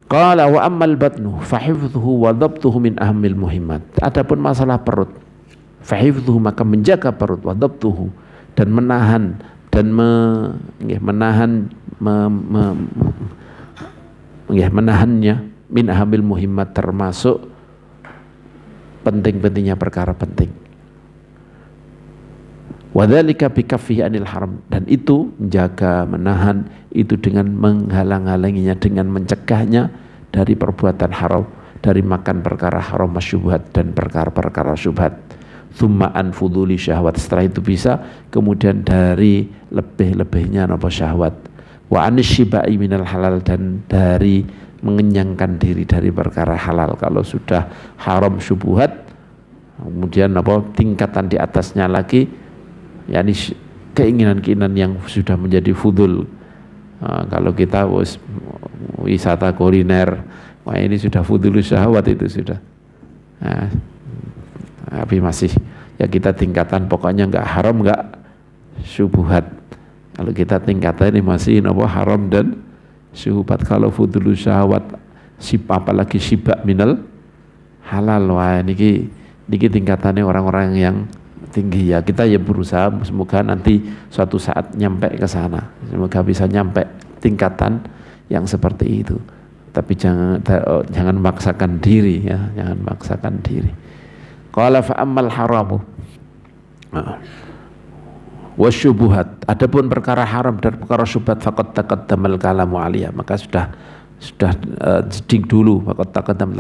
Qala wa ammal batnu fahifdhuhu wa dhabtuhu min ahamil muhimmat. Adapun masalah perut, fahifdhuhu maka menjaga perut, wa dhabtuhu dan menahan dan menahannya min ahamil muhimmat, termasuk penting-pentingnya perkara penting. Wadzalika bikaffihi anil haram, dan itu menjaga, menahan itu dengan menghalang-halanginya, dengan mencegahnya dari perbuatan haram, dari makan perkara haram masyubhat dan perkara-perkara syubhat. Tsumma an fuduli syahwat, setelah itu bisa kemudian dari lebih-lebihnya napa syahwat. Wa anisyibai minal halal, dan dari mengenyangkan diri dari perkara halal. Kalau sudah haram syubhat, kemudian apa tingkatan di atasnya lagi, yakni keinginan-keinginan yang sudah menjadi fudul. Kalau kita wisata kuliner, wah ini sudah fudul syahwat, itu sudah. Tapi masih ya kita tingkatan pokoknya enggak haram enggak syubhat. Kalau kita tingkatan ini masih haram dan syubhat. Kalau fudul syahwat apalagi sibak minal halal, wah niki tingkatannya orang-orang yang tinggi. Ya kita ya berusaha, semoga nanti suatu saat nyampe ke sana, semoga bisa nyampe tingkatan yang seperti itu. Tapi jangan memaksakan diri ya, jangan memaksakan diri. Qala fa ammal haramu wasyubuhat, adapun perkara haram dan perkara syubhat, faqad taqaddamal kalamu aliyah, maka sudah seding dulu, faqad taqaddam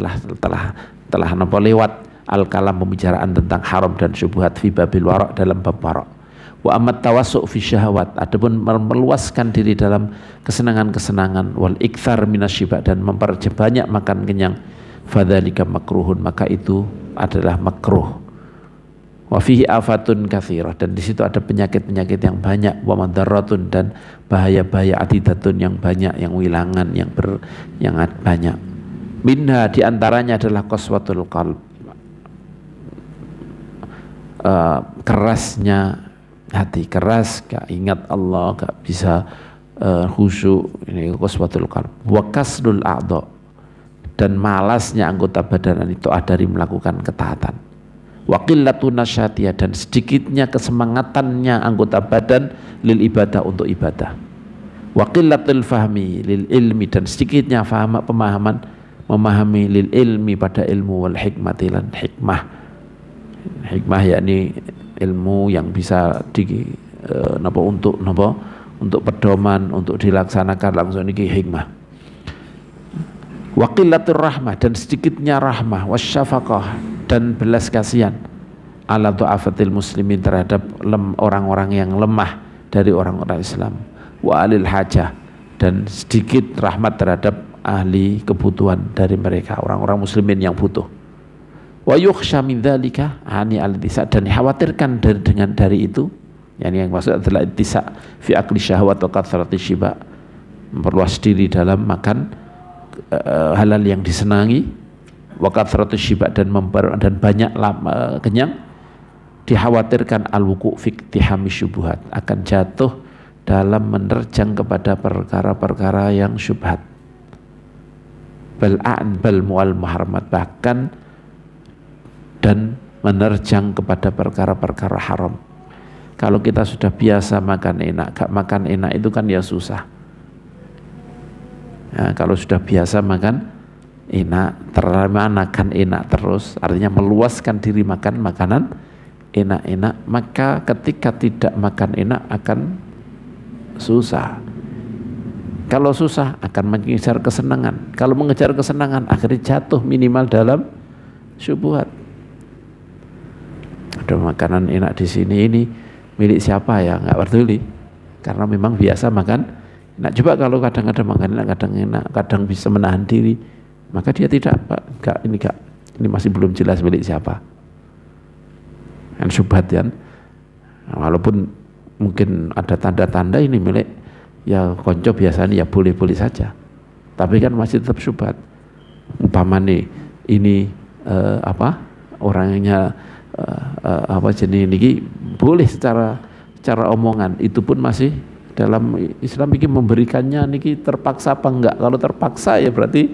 telah lewat al-kalam, pembicaraan tentang haram dan syubhat fi babil wara', dalam bab wara'. Wa amat tawassu' fi syahawat, adapun meluaskan diri dalam kesenangan-kesenangan, wal iktsar minasyiba, dan memperbanyak makan kenyang, fadzalika makruhun, maka itu adalah makruh. Wa fihi afatun katsirah, dan di situ ada penyakit-penyakit yang banyak, wa madaratun, dan bahaya-bahaya adidatun yang banyak, yang wilangan yang banyak. Minha, di antaranya adalah qaswatul qalb, kerasnya hati, keras, gak ingat Allah, gak bisa khusyuk, ini qaswatul qalb. Wa kasrul a'dha, dan malasnya anggota badan itu dari melakukan ketaatan. Wa qillatun nasyatiyah, dan sedikitnya kesemangatannya anggota badan lil ibadah, untuk ibadah. Wa qillatul fahmi lil ilmi, dan sedikitnya pemahaman, memahami lil ilmi, pada ilmu, wal hikmati, lan hikmah. Hikmah yakni ilmu yang bisa untuk pedoman, untuk dilaksanakan langsung, ini hikmah. Wa qillatur rahmah, dan sedikitnya rahmah, wasyafaqah, dan belas kasihan, ala du'afatil muslimin, terhadap orang-orang yang lemah dari orang-orang Islam. Wa alil hajah, dan sedikit rahmat terhadap ahli kebutuhan dari mereka, orang-orang muslimin yang butuh. Wa yukhsha min dzalika ani al-ittisa, dan dikhawatirkan dari itu, yang maksud adalah ittisa fi akli syahwat wa kathrati syiba, memperluas diri dalam makan halal yang disenangi, wa kathratu syiba, dan banyak kenyang. Dikhawatirkan al-wuqu' fi iktihami syubhat, akan jatuh dalam menerjang kepada perkara-perkara yang syubhat, bal mu'al muharramat, bahkan dan menerjang kepada perkara-perkara haram. Kalau kita sudah biasa makan enak, gak makan enak itu kan ya susah. Ya, kalau sudah biasa makan enak, termanakan enak terus, artinya meluaskan diri makan makanan enak-enak, maka ketika tidak makan enak akan susah. Kalau susah akan mengejar kesenangan, kalau mengejar kesenangan akhirnya jatuh minimal dalam syubhat. Ada makanan enak di sini, ini milik siapa ya, nggak peduli, karena memang biasa makan. Nah, coba kalau kadang-kadang makan enak, kadang bisa menahan diri, maka dia tidak, ini masih belum jelas milik siapa. Kan syubhat kan, walaupun mungkin ada tanda-tanda ini milik ya konco biasanya, ya boleh-boleh saja, tapi kan masih tetap syubhat. Umpama nih ini orangnya jenis ini boleh secara omongan, itu pun masih dalam Islam ini memberikannya niki terpaksa apa enggak. Kalau terpaksa ya berarti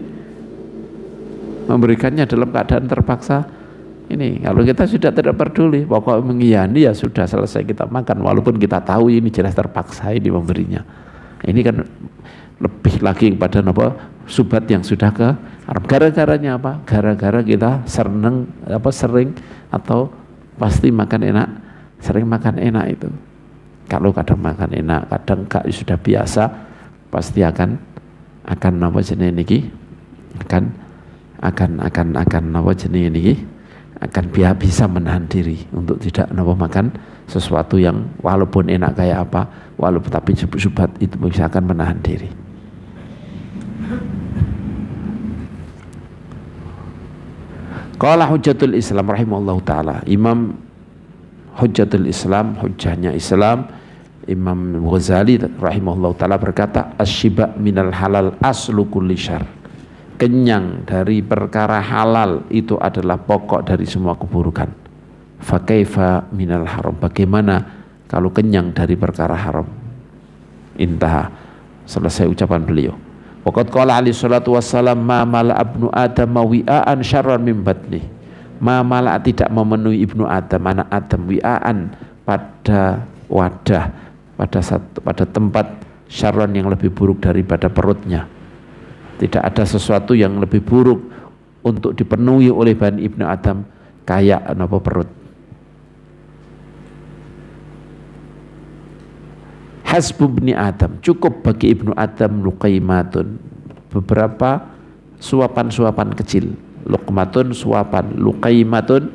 memberikannya dalam keadaan terpaksa. Ini kalau kita sudah tidak peduli, pokok mengiyani ya sudah selesai kita makan, walaupun kita tahu ini jelas terpaksa ini memberinya. Ini kan lebih lagi kepada apa? Subat yang sudah ke Arab. Gara-garanya apa? Gara-gara kita sering atau pasti makan enak, sering makan enak itu. Kalau kadang makan enak, kadang enggak, sudah biasa, pasti akan apa jenis niki? akan apa jenis niki? Akan bisa menahan diri untuk tidak makan sesuatu yang walaupun enak kayak apa, walaupun tapi subat itu bisa akan menahan diri. Qala Hujjatul Islam rahimahullahu taala, Imam Hujjatul Islam, hujjahnya Islam, Imam Ghazali rahimahullahu taala berkata, asyiba minal halal aslu kulli syarr. Kenyang dari perkara halal itu adalah pokok dari semua keburukan. Fa kaifa minal haram, bagaimana kalau kenyang dari perkara haram? Intaha, selesai ucapan beliau. Waqad qala alaihi salatu wassalam, ma mala ibnu adam wi'an syarran min batni. Ma mala, tidak memenuhi ibnu adam, anak Adam, wi'an, pada wadah, pada tempat, syarran yang lebih buruk daripada perutnya. Tidak ada sesuatu yang lebih buruk untuk dipenuhi oleh Bani Ibnu Adam kayak apa perut. Hasbu ibni Adam, cukup bagi Ibnu Adam luqaimatun, beberapa suapan-suapan kecil. Luqmatun suapan, luqaimatun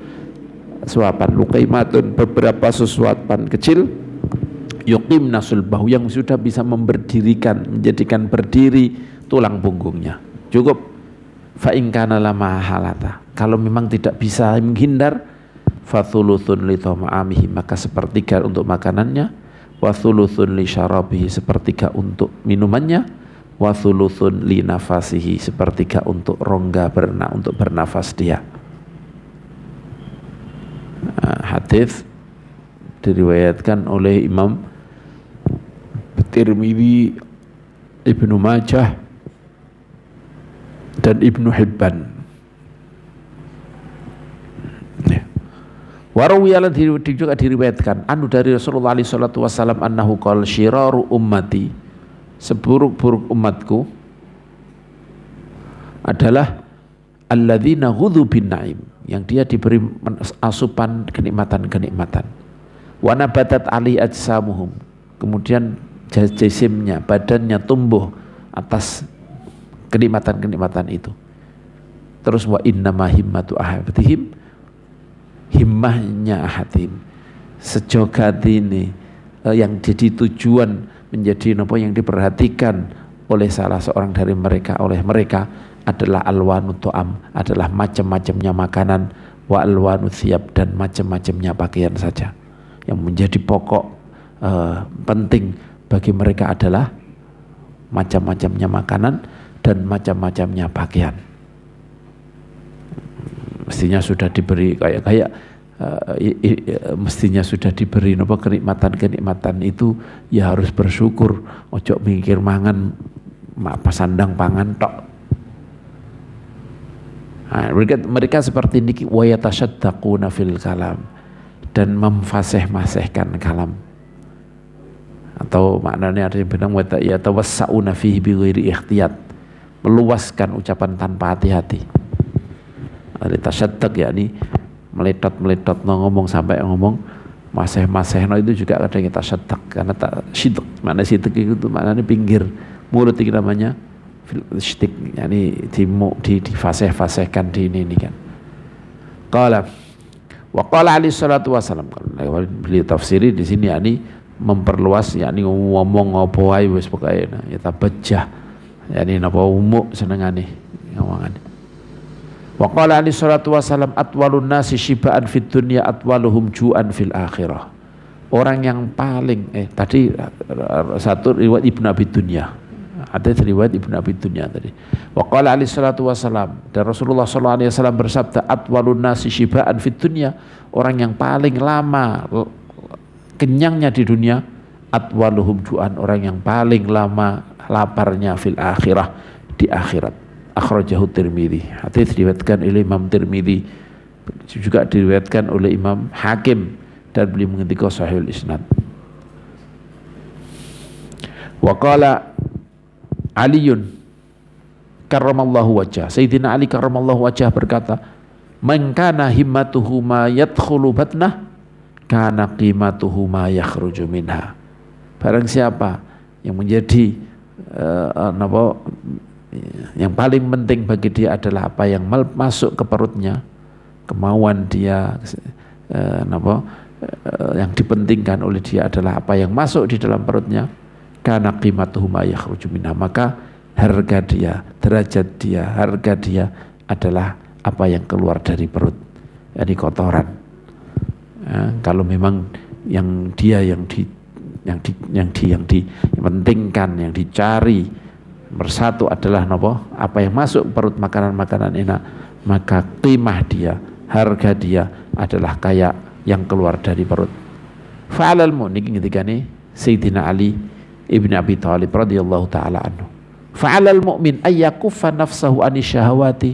suapan, luqaimatun beberapa suapan kecil. Yuqimna sulbahu, yang sudah bisa menjadikan berdiri tulang punggungnya. Cukup. Fa in kana lama halata, kalau memang tidak bisa menghindar, fa thuluthun li tamamihi, maka sepertiga untuk makanannya, wa thuluthun li syarabihi, sepertiga untuk minumannya, wa thuluthun li nafasihi, sepertiga untuk rongga untuk bernafas dia. Hadis diriwayatkan oleh Imam Tirmidzi, Ibnu Majah dan Ibnu Hibban. Warawiyalan juga diriwayatkan dari Rasulullah SAW annahu qala syiraru ummati, seburuk-buruk umatku adalah alladzina ghudhu bin na'im, yang dia diberi asupan kenikmatan-kenikmatan. Wa nabatat ali ajsamuhum, kemudian jisimnya, badannya tumbuh atas kenikmatan-kenikmatan itu. Terus wa innama himmatu ahadihim, himmahnya ahadim, sejogat ini yang jadi tujuan, menjadi yang diperhatikan oleh salah seorang dari mereka, oleh mereka adalah alwanu to'am, adalah macam-macamnya makanan, wa alwanu thiyab, dan macam-macamnya pakaian saja. Yang menjadi pokok penting bagi mereka adalah macam-macamnya makanan dan macam-macamnya pakaian. Mestinya sudah diberi mestinya sudah diberi kenikmatan-kenikmatan itu, ya harus bersyukur, ojo mikir mangan apa sandang pangan tok. Nah, mereka seperti ini, wa yatashaddaquna fil kalam, dan memfasih-masihkan kalam, atau maknanya ada yang bilang yatawassauna fihi bighairi ikhtiyat, meluaskan ucapan tanpa hati-hati. Tasyaddaq yakni meletot ngomong sampai ngomong maseh-maseh, itu juga kadang kita tasyaddaq, karena tak sidq, mana sidq itu maknanya pinggir mulut, itu namanya sidq, yakni difasih-fasihkan di ini kan. Qala wa qala alaihi salatu wasallam, beliau tafsiri di sini yakni memperluas, yakni ngomong apa wae wis pokoke ya tabajjah, yakni napa umuk senengane ngomongane. Wa qala alaihi salatu wasallam atwalun nasi shibaan fid dunya atwaluhum ju'an fil akhirah. Orang yang paling tadi satu riwayat Ibnu Abi Dunya, ada riwayat Ibnu Abi Dunya tadi. Wa qala alaihi salatu wasallam, dan Rasulullah sallallahu alaihi wasallam bersabda atwalun nasi shibaan fid dunya, orang yang paling lama kenyangnya di dunia, atwaluhum ju'an, orang yang paling lama laparnya fil akhirah, di akhirat. akhrajahu Tirmidzi. Hadis diriwayatkan oleh Imam Tirmidzi, juga diriwayatkan oleh Imam Hakim, dan beliau mengendika sahihul isnad. Wa qala Aliun karramallahu wajhah, Sayyidina Ali karramallahu wajhah berkata, man kana himmatuhu ma yadkhulu batnah kana qimatuhu ma yakhruju minha. Barang siapa yang menjadi yang paling penting bagi dia adalah apa yang masuk ke perutnya, kemauan dia, yang dipentingkan oleh dia adalah apa yang masuk di dalam perutnya, karena qimatuhu ma yakhruju minha, maka harga dia, derajat dia, harga dia adalah apa yang keluar dari perut, yakni kotoran. Kalau memang yang dipentingkan, yang dicari bersatu adalah apa yang masuk perut, makanan-makanan enak, maka qimah dia, harga dia adalah kayak yang keluar dari perut. Fa'alal mu'min ketika ini Sayyidina Ali ibn Abi Thalib radhiyallahu taala anhu, fa'alal mu'min ayyakuffa nafsahu ani syahawati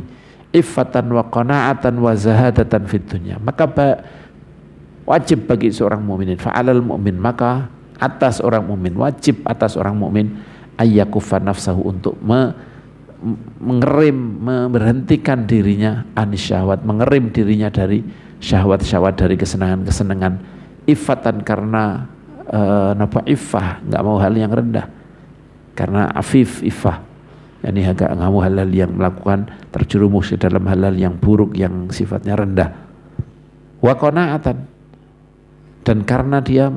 iffatan wa qana'atan wa zahadatan fid dunya. Maka wajib bagi seorang mukmin, fa'alal mu'min, maka atas orang mukmin, wajib atas orang mukmin ayyakuffa nafsahu, untuk mengerim, memberhentikan dirinya anis syahwat, mengerim dirinya dari syahwat-syahwat, dari kesenangan-kesenangan, iffatan karena iffah, nggak mau hal yang rendah, karena afif iffah, yani agak nggak mau hal-hal yang melakukan terjerumus ke dalam hal-hal yang buruk yang sifatnya rendah. Wa qanaatan, dan karena dia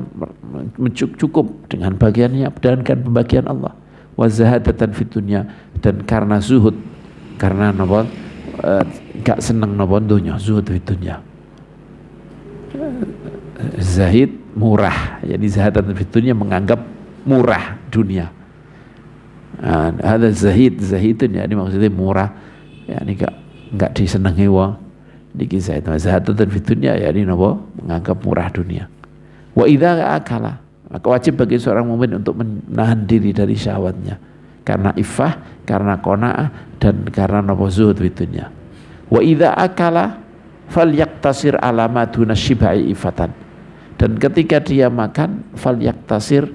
cukup dengan bagiannya dan pembagian Allah. Wa zahadatan fid dunya, dan karena zuhud, karena gak seneng dunya, zuhud fid dunya. Zahid murah, jadi zahadatan fid dunya menganggap murah dunia. Ada zahidun, ya ini maksudnya murah, ya ini gak disenangi wong. Niki zahadatan fid dunya, ya ini menganggap murah dunia. Wa idza akala, maka wajib bagi seorang mukmin untuk menahan diri dari syahwatnya, karena iffah, karena qanaah, dan karena zuhud fid dunya. Wa idza akala falyaktasir ala ma duna shibai ifatan, dan ketika dia makan falyaktasir,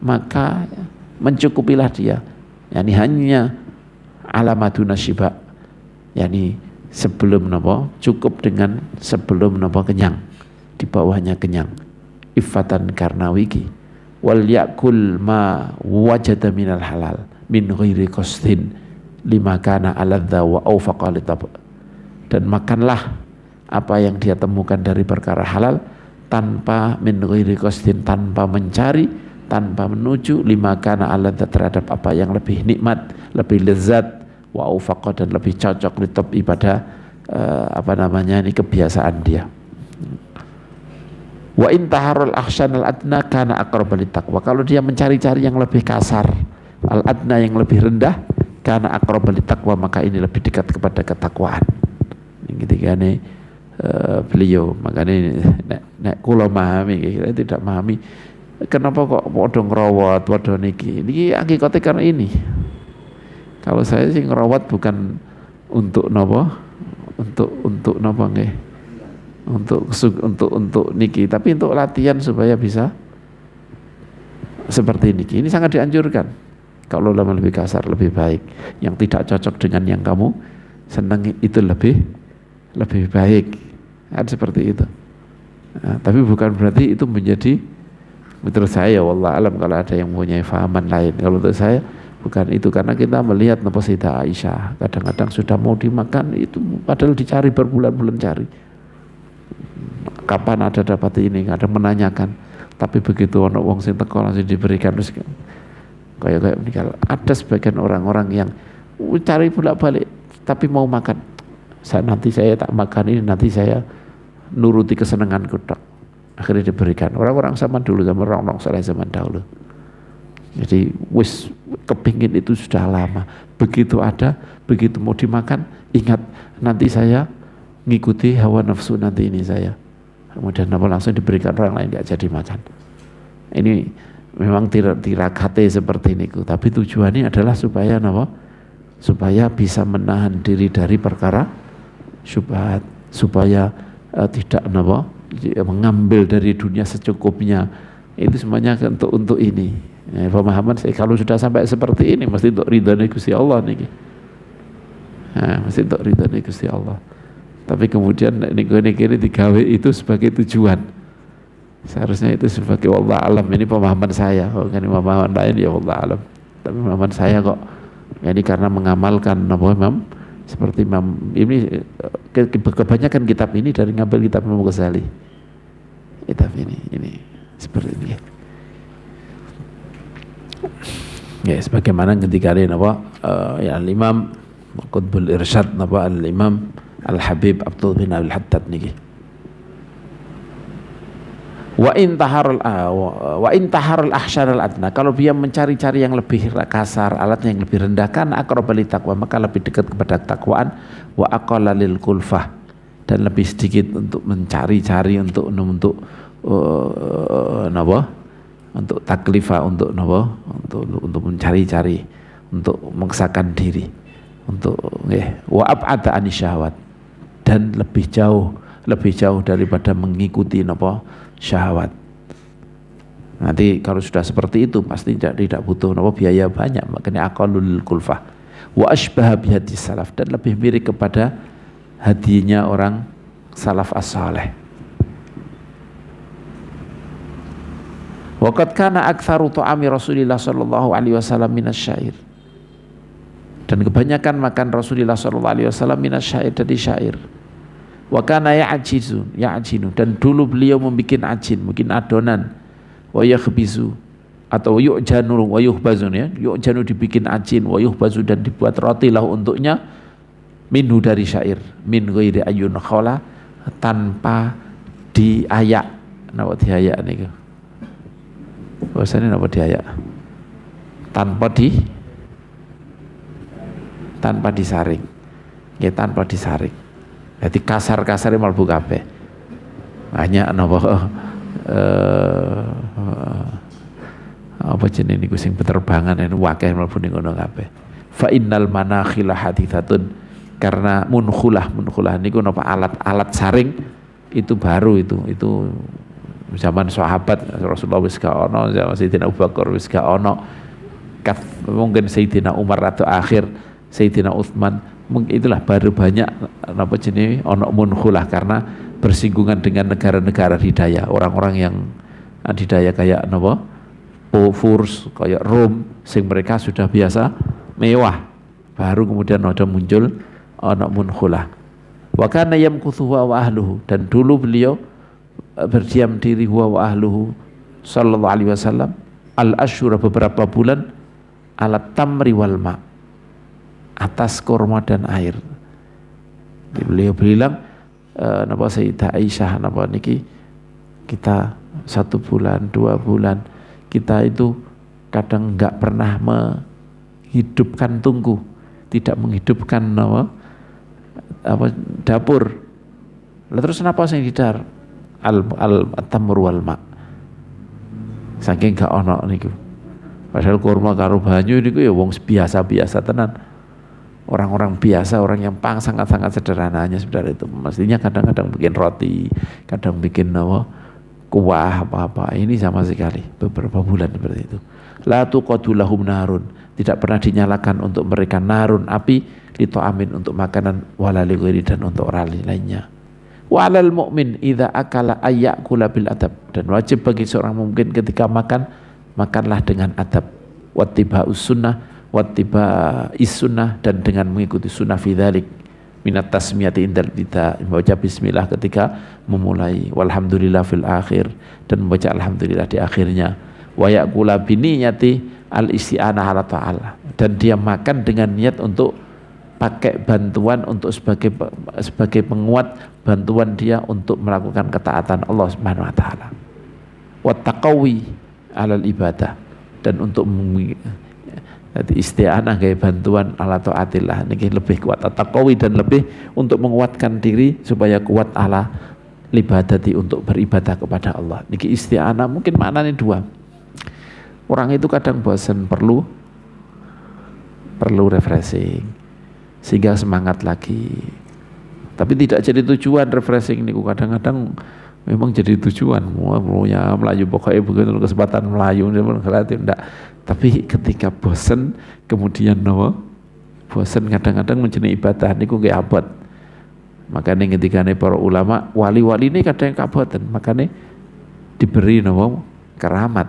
maka mencukupilah dia, yakni hanya ala ma duna shiba, yakni sebelum cukup dengan sebelum kenyang, di bawahnya kenyang. Iffatan karena wiki, wal yakul ma wajada minal halal min ghairi qasdin lima kana aladza wa awfaqa litab, dan makanlah apa yang dia temukan dari perkara halal tanpa min ghairi qasdin, tanpa mencari, tanpa menuju, lima kana aladza, terhadap apa yang lebih nikmat, lebih lezat, wa awfaqa, dan lebih cocok litab pada kebiasaan dia. Wa intaharul akhshanal adna kana aqrab litaqwa, kalau dia mencari-cari yang lebih kasar, al adna yang lebih rendah, kana aqrab litaqwa, maka ini lebih dekat kepada ketakwaan. Ketika ini beliau, makanya nek kula memahami, kita tidak memahami kenapa kok padha ngrowot, padha niki hakikate karena ini. Kalau saya sih ngrowot bukan untuk untuk niki, tapi untuk latihan supaya bisa seperti niki. Ini sangat dianjurkan. Kalau lebih kasar lebih baik. Yang tidak cocok dengan yang kamu senang itu lebih baik. Ada seperti itu. Nah, tapi bukan berarti itu menjadi, menurut saya wallah alam, kalau ada yang mempunyai fahaman lain. Kalau menurut saya bukan itu, karena kita melihat Sayyidah Aisyah kadang-kadang sudah mau dimakan itu padahal dicari berbulan-bulan cari. Kapan ada dapat ini, kadang menanyakan, tapi begitu ono wong sing teko langsung diberikan. Terus kayak meninggal. Ada sebagian orang-orang yang cari bolak-balik tapi mau makan. Nanti saya tak makan ini, nanti saya nuruti kesenanganku tok. Akhirnya diberikan. Orang-orang zaman dulu, sama orang-orang saleh zaman dahulu. Jadi wis kepingin itu sudah lama. Begitu ada, begitu mau dimakan, ingat nanti saya ngikuti hawa nafsu nanti ini saya. Kemudian langsung diberikan orang lain, nggak jadi makan. Ini memang tirakate seperti ini, tapi tujuannya adalah supaya supaya bisa menahan diri dari perkara syubhat, supaya tidak mengambil dari dunia secukupnya. Itu semuanya untuk ini. Pemahaman saya kalau sudah sampai seperti ini mesti untuk ridhanya Gusti Allah niki. Mesti untuk ridhanya Gusti Allah. Tapi kemudian ini digawe itu sebagai tujuan. Seharusnya itu sebagai wallah alam. Ini pemahaman saya. Kalau ini pemahaman lain ya wallah alam. Tapi pemahaman saya kok ini karena mengamalkan Imam seperti Imam ini kebanyakan kitab ini dari ngambil kitab Imam Ghazali. Kitab ini seperti ini. Ya sebagaimana ketika ini ya Imam Qutbul Irsyad Al-Imam Al-Habib Abdul bin Abdul Haddad niki. Wa in taharul ahsyarul adna, kalau dia mencari-cari yang lebih kasar, alat yang lebih rendah, kan aqrabali taqwa, maka lebih dekat kepada takwaan, wa aqalla lil kulfah, dan lebih sedikit untuk mencari-cari untuk taklifah, untuk mencari-cari, untuk memaksakan diri, untuk wa ab'ada anisyahwat, dan lebih jauh daripada mengikuti syahwat. Nanti kalau sudah seperti itu pasti tidak butuh biaya banyak, makanya aqallul kulfah. Wa asbaha bihadi salaf, dan lebih mirip kepada hadinya orang salaf as-saleh. Wa qad kana aktsaru ta'ami Rasulillah sallallahu alaihi wasallam minasyair, dan kebanyakan makan Rasulullah sallallahu alaihi wasallam minasyair, dari syair. Wa kana ya'jinu, dan dulu beliau membikin ajin, mungkin adonan, wa yakhbizu, atau yu'janu wa yuhbazun, ya, yu'janu dibikin ajin, wa yuhbazu, dan dibuat roti lah untuknya, minhu dari syair, min ghairi ayyun khala, tanpa diayak. Napa diayak niku? Bahasane napa diayak? Tanpa disaring. Ya, tanpa disaring. Jadi kasar-kasar mlebu kabeh. Hanya apa jenenge niku sing penerbangan ini wakeh mlebu ning ngono kabeh. Fa innal manakhila hadithatun, karena munkhulah niku napa alat saring itu baru, itu zaman sahabat Rasulullah wis gak ono, zaman Sayyidina Abu Bakar wis gak ono, mungkin Sayyidina Umar atau akhir Sayyidina Utsman, itulah baru banyak ono munkhulah, karena bersinggungan dengan negara-negara didaya, orang-orang yang didaya kayak Furs, kayak Rom, sing mereka sudah biasa mewah, baru kemudian ada muncul ono munkhulah. Wa kana yamkuthu wa ahluhu, dan dulu beliau berdiam diri wa ahluhu sallallahu alaihi wasallam al-asyura, beberapa bulan, alat tamri wal ma', atas kurma dan air. Beliau bilang Sayyidah Aisyah niki, kita 1 bulan 2 bulan kita itu kadang enggak pernah menghidupkan tungku, tidak menghidupkan dapur. Lalu terus kenapa sing didar al-tamr wal ma', saking gak ono niku. Padahal kurma karo banyu niku ya wong biasa-biasa tenan. Orang-orang biasa, orang yang sangat-sangat sederhananya sebenarnya itu. Mestinya kadang-kadang bikin roti, kadang bikin kuah apa-apa. Ini sama sekali beberapa bulan seperti itu. La tuqadu lahum narun, tidak pernah dinyalakan untuk mereka narun, api, lito'amin, untuk makanan, wala lighairi, dan untuk orang lainnya. Wa 'alal mu'min idza akala ayyakula bil adab, dan wajib bagi seorang mukmin ketika makan, makanlah dengan adab. Wattiba'us sunnah, wattiba'is sunnah, dan dengan mengikuti sunnah fi dzalik, minat tasmiyati indal bida, membaca bismillah ketika memulai, walhamdulillah fil akhir, dan membaca alhamdulillah di akhirnya, wa ya'kula biniyati al isti'anah ala ta'ala, dan dia makan dengan niat untuk pakai bantuan, untuk sebagai penguat bantuan dia untuk melakukan ketaatan Allah Subhanahu wa taala. Wa taqawi alal ibadah, dan untuk jadi isti'anah kayak bantuan ala taatillah niki lebih kuat taqawi, dan lebih untuk menguatkan diri supaya kuat ala libadati, untuk beribadah kepada Allah. Niki isti'anah mungkin maknanya 2. Orang itu kadang bosan, perlu perlu refreshing sehingga semangat lagi. Tapi tidak jadi tujuan refreshing niku, kadang-kadang memang jadi tujuan maunya melayu pokoknya begitu kesempatan melayu enggak. Tapi ketika bosen kemudian bosen kadang-kadang menjadi ibadah niku nggih abot. Makanya ketika para ulama wali-wali ini kadang kaboten, makanya diberi keramat.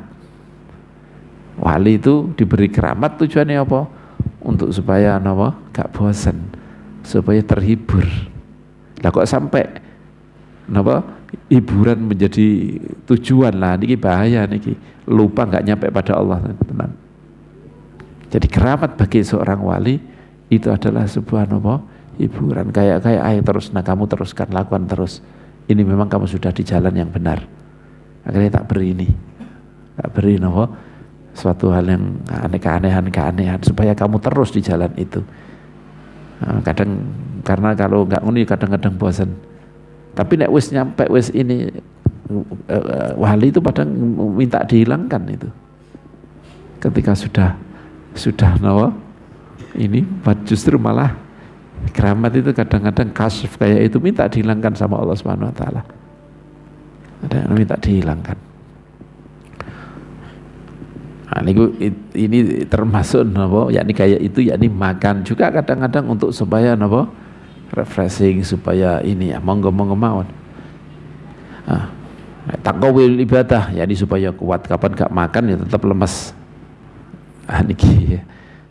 Wali itu diberi keramat tujuannya apa? Untuk supaya gak bosen, supaya terhibur. Lah kok sampai hiburan menjadi tujuan lah, niki bahaya niki, lupa nggak nyampe pada Allah, tenan. Jadi keramat bagi seorang wali itu adalah sebuah hiburan, kayak ayo terus, nah kamu teruskan, lakukan terus, ini memang kamu sudah di jalan yang benar. Akhirnya tak beri suatu hal yang keanehan supaya kamu terus di jalan itu. Nah, kadang karena kalau nggak nguni kadang-kadang bosan. Tapi nek wis nyampe wis ini wali itu padahal minta dihilangkan itu. Ketika sudah ini justru malah keramat itu kadang-kadang kasyaf kayak itu minta dihilangkan sama Allah Subhanahu wa taala. Ada yang minta dihilangkan. Nah, ini termasuk yakni kayak itu, yakni makan juga kadang-kadang untuk supaya refreshing, supaya ini ya monggo mawon. Taqawil ibadah yakni supaya kuat, kapan gak makan ya tetap lemes. Niki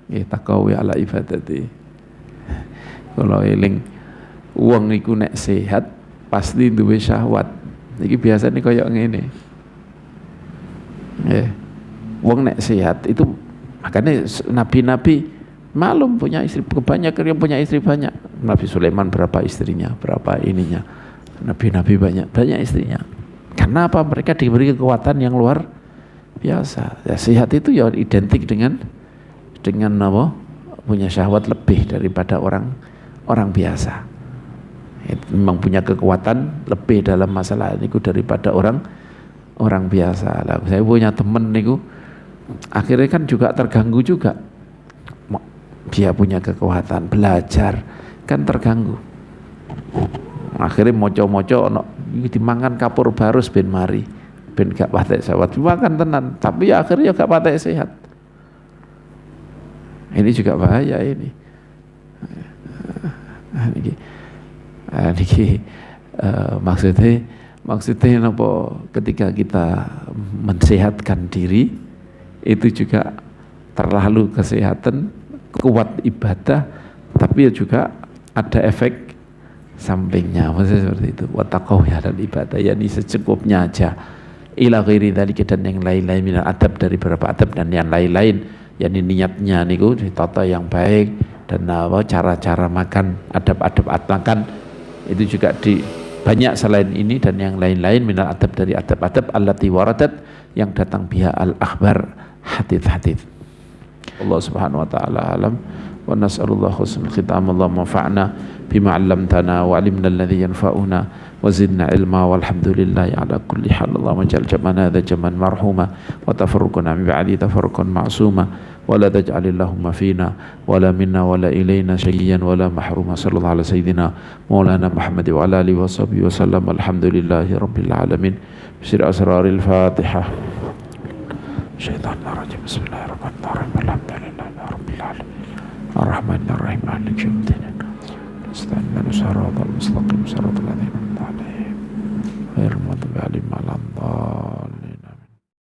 ya taqawi ala ibadati. Kalau eling wong iku nek sehat pasti duwe syahwat. Iki biasanya koyo ngene. Wong nek sehat itu makanya nabi-nabi malum punya istri, kebanyakan yang punya istri banyak. Nabi Sulaiman berapa istrinya, berapa ininya. Nabi-nabi banyak istrinya. Karena apa? Mereka diberi kekuatan yang luar biasa. Ya, sehat itu ya identik dengan punya syahwat lebih daripada orang biasa. Memang punya kekuatan lebih dalam masalah ini daripada orang biasa. Lah, saya punya temen niku akhirnya kan juga terganggu juga. Dia punya kekuatan belajar kan terganggu. Akhirnya moco-moco dimangan kapur barus ben mari, ben gak patek sawat dimakan tenan, tapi ya akhirnya gak patek sehat. Ini juga bahaya ini. Maksudnya apa? Ketika kita mensehatkan diri itu juga terlalu kesehatan, kuat ibadah, tapi juga ada efek sampingnya. Maksudnya seperti itu. Wattaqau ya dan ibadah, yakni secukupnya aja. Ila ghairi dzalika dan yang lain-lain minal adab, dari beberapa adab dan yang lain-lain, yakni niatnya niku ditata yang baik, dan cara-cara makan, adab-adab makan itu juga banyak selain ini dan yang lain-lain minal adab, dari adab-adab allati waradat yang datang biha al-akhbar, hadits. Allah Subhanahu wa taala alam wa nas'alullah husnul khitam. Allahumma fa'na bima 'allamtana wa 'allimna alladhi yanfa'una wa zidna ilma walhamdulillahi ala kulli hal. Allahumma ja'al jam'ana hadha jam'an marhuma wa tafarruqana min ba'di tafarruqan ma'suma wa la taj'al Allahumma fina wa la minna wa la ilayna shayyan wa la mahruma. Sallallahu ala sayyidina maulana Muhammad wa ala alihi wa sahbihi wa sallam. Alhamdulillahi rabbil alamin. Bisir asraril Fatihah. Syaitanirrajim. Bismillahirrahmanirrahim. Alhamdulillahi rabbil alamin. Ar-Rahmanir Rahim. Maliki yaumiddin. Istaqim siratal mustaqim siratal ladzina